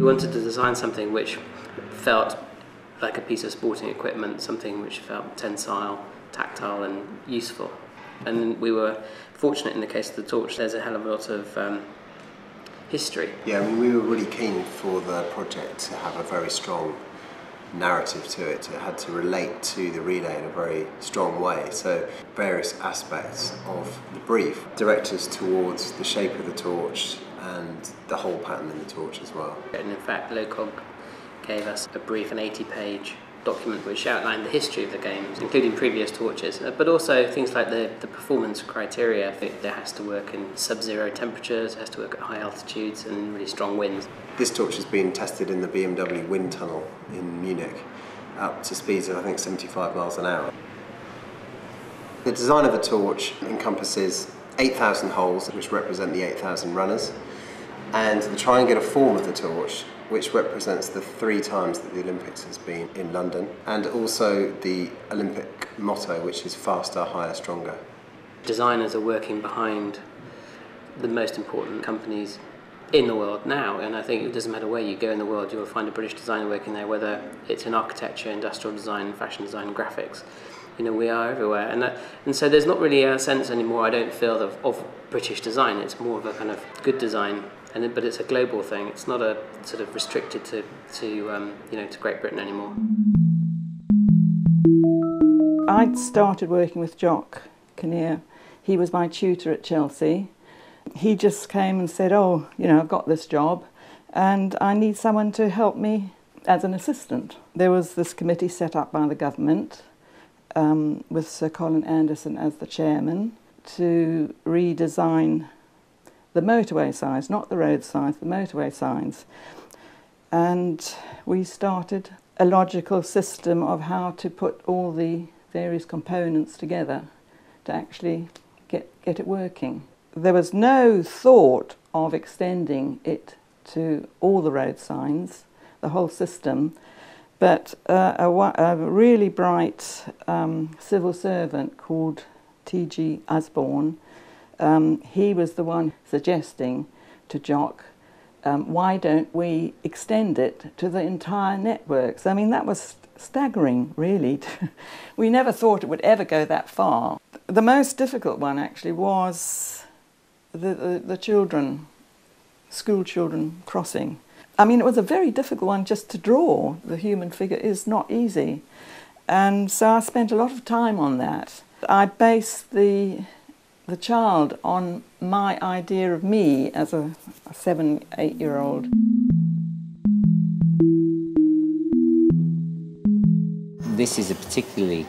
We wanted to design something which felt like a piece of sporting equipment, something which felt tensile, tactile and useful. And we were fortunate in the case of the torch. There's a hell of a lot of history. Yeah, I mean, we were really keen for the project to have a very strong narrative to it. It had to relate to the relay in a very strong way. So various aspects of the brief direct us towards the shape of the torch and the whole pattern in the torch as well. And in fact, Locog gave us a brief, an 80-page document which outlined the history of the games, including previous torches, but also things like the performance criteria. It has to work in sub-zero temperatures, it has to work at high altitudes and really strong winds. This torch has been tested in the BMW wind tunnel in Munich, up to speeds of I think 75 miles an hour. The design of the torch encompasses 8,000 holes, which represent the 8,000 runners, and the triangular form of the torch, which represents the 3 times that the Olympics has been in London, and also the Olympic motto, which is faster, higher, stronger. Designers are working behind the most important companies in the world now, and I think it doesn't matter where you go in the world, you'll find a British designer working there, whether it's in architecture, industrial design, fashion design, graphics. You know, we are everywhere, and so there's not really a sense anymore, I don't feel, of British design. It's more of a kind of good design. But it's a global thing. It's not a sort of restricted to Great Britain anymore. I'd started working with Jock Kinnear. He was my tutor at Chelsea. He just came and said, "Oh, you know, I've got this job, and I need someone to help me as an assistant." There was this committee set up by the government with Sir Colin Anderson as the chairman to redesign the motorway signs, not the road signs, the motorway signs. And we started a logical system of how to put all the various components together to actually get it working. There was no thought of extending it to all the road signs, the whole system, but a really bright civil servant called T.G. Osborne, he was the one suggesting to Jock, why don't we extend it to the entire networks? I mean, that was staggering, really. We never thought it would ever go that far. The most difficult one, actually, was the children, school children crossing. I mean, it was a very difficult one just to draw. The human figure is not easy. And so I spent a lot of time on that. I based the child on my idea of me as a 7, 8-year-old. This is a particularly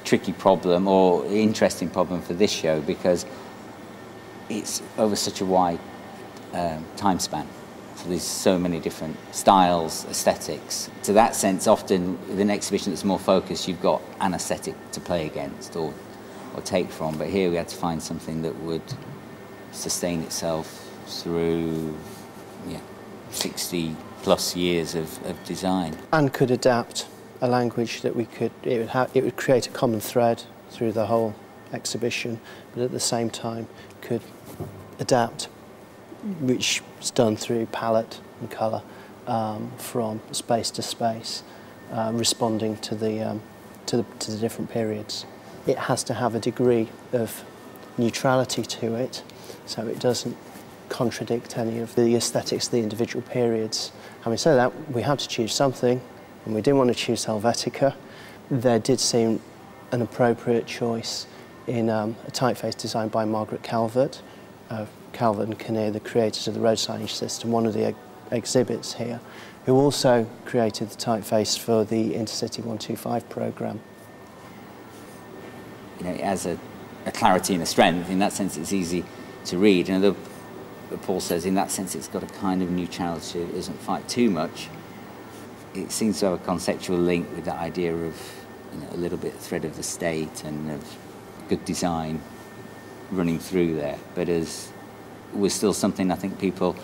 tricky problem or interesting problem for this show because it's over such a wide time span. So there's so many different styles, aesthetics. To that sense, often with an exhibition that's more focused, you've got an aesthetic to play against or take from, but here we had to find something that would sustain itself through 60 plus years of design. And could adapt a language that it would create a common thread through the whole exhibition, but at the same time could adapt, which is done through palette and colour from space to space, responding to the different periods. It has to have a degree of neutrality to it, so it doesn't contradict any of the aesthetics of the individual periods. Having said that, we had to choose something, and we didn't want to choose Helvetica. There did seem an appropriate choice in a typeface designed by Margaret Calvert, Calvert and Kinnear, the creators of the road signage system, one of the exhibits here, who also created the typeface for the Intercity 125 programme. You know, it has a clarity and a strength. In that sense, it's easy to read. And Paul says, in that sense, it's got a kind of neutrality. It doesn't fight too much. It seems to have a conceptual link with that idea of a little bit of thread of the state and of good design running through there. But as was still something I think people,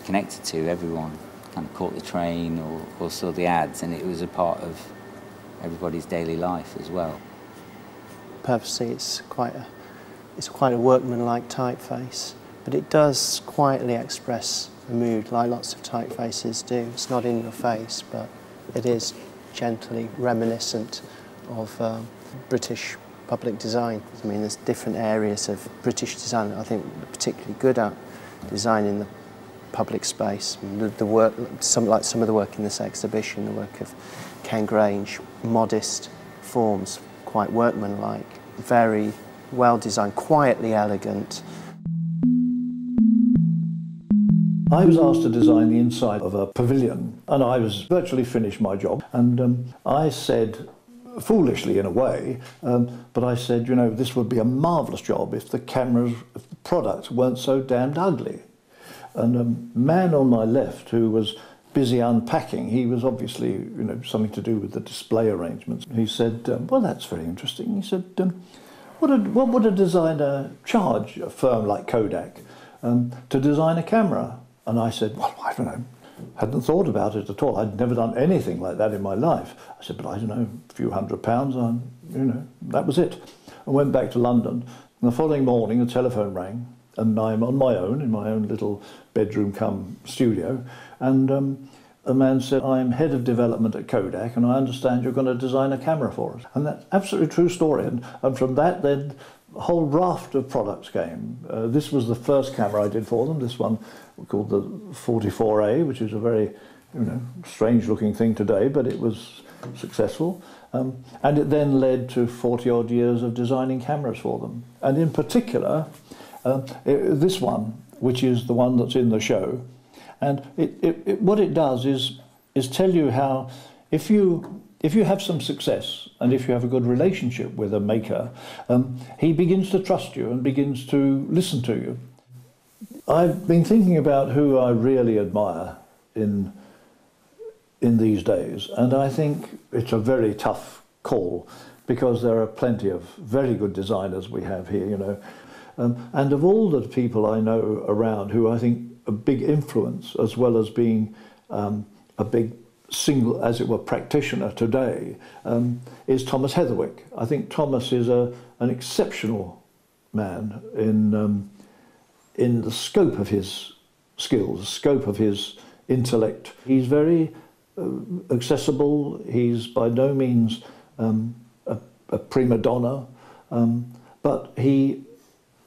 connected to. Everyone kind of caught the train or saw the ads, and it was a part of everybody's daily life as well. Purposely, it's quite a workmanlike typeface, but it does quietly express removed, like lots of typefaces do. It's not in your face, but it is gently reminiscent of British public design. I mean, there's different areas of British design that I think are particularly good at designing the public space. The work, some of the work in this exhibition, the work of Ken Grange, modest forms, quite workmanlike, very well designed, quietly elegant. I was asked to design the inside of a pavilion, and I was virtually finished my job, and I said, foolishly in a way, but I said, you know, this would be a marvellous job if the cameras, if the products weren't so damned ugly. And a man on my left who was busy unpacking, he was obviously, you know, something to do with the display arrangements. He said, well, that's very interesting. He said, what would a designer charge a firm like Kodak to design a camera? And I said, well, I don't know. Hadn't thought about it at all. I'd never done anything like that in my life. I said, but I don't know, a few £100, you know, that was it. I went back to London, and the following morning the telephone rang, and I'm on my own, in my own little bedroom cum studio, and a man said, I'm head of development at Kodak, and I understand you're going to design a camera for us. And that's absolutely true story, and from that then a whole raft of products came. This was the first camera I did for them, this one called the 44A, which is a very, you know, strange looking thing today, but it was successful. And it then led to 40 odd years of designing cameras for them. And in particular, this one, which is the one that's in the show, and what it does is tell you how, if you have some success and if you have a good relationship with a maker, he begins to trust you and begins to listen to you. I've been thinking about who I really admire in these days, and I think it's a very tough call because there are plenty of very good designers we have here, you know. And of all the people I know around who I think a big influence, as well as being a big single, as it were, practitioner today, is Thomas Heatherwick. I think Thomas is an exceptional man in the scope of his skills, the scope of his intellect. He's very accessible. He's by no means a prima donna, but he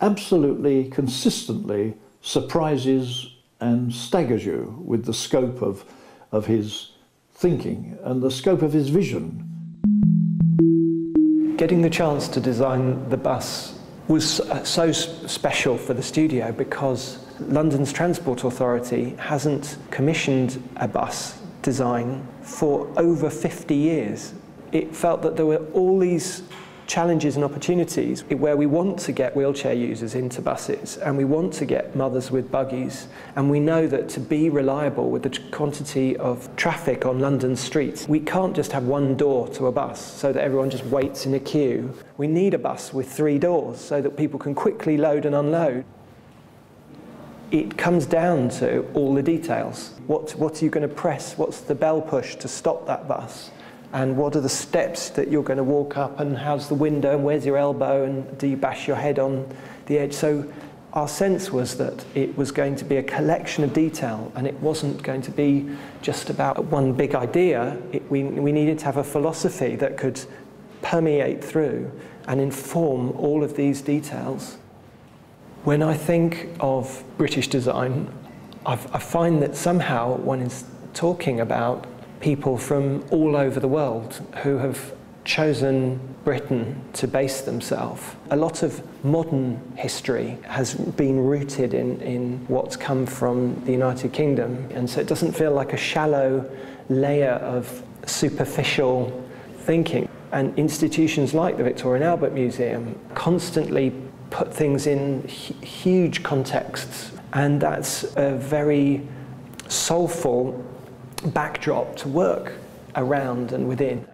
absolutely consistently surprises and staggers you with the scope of his thinking and the scope of his vision. Getting the chance to design the bus was so special for the studio because London's Transport Authority hasn't commissioned a bus design for over 50 years. It felt that there were all these challenges and opportunities where we want to get wheelchair users into buses and we want to get mothers with buggies, and we know that to be reliable with the quantity of traffic on London's streets, we can't just have one door to a bus so that everyone just waits in a queue. We need a bus with 3 doors so that people can quickly load and unload. It comes down to all the details. What are you going to press? What's the bell push to stop that bus? And what are the steps that you're going to walk up, and how's the window, and where's your elbow, and do you bash your head on the edge? So our sense was that it was going to be a collection of detail, and it wasn't going to be just about one big idea. We needed to have a philosophy that could permeate through and inform all of these details. When I think of British design, I find that somehow one is talking about people from all over the world who have chosen Britain to base themselves. A lot of modern history has been rooted in what's come from the United Kingdom, and so it doesn't feel like a shallow layer of superficial thinking. And institutions like the Victoria and Albert Museum constantly put things in huge contexts, and that's a very soulful backdrop to work around and within.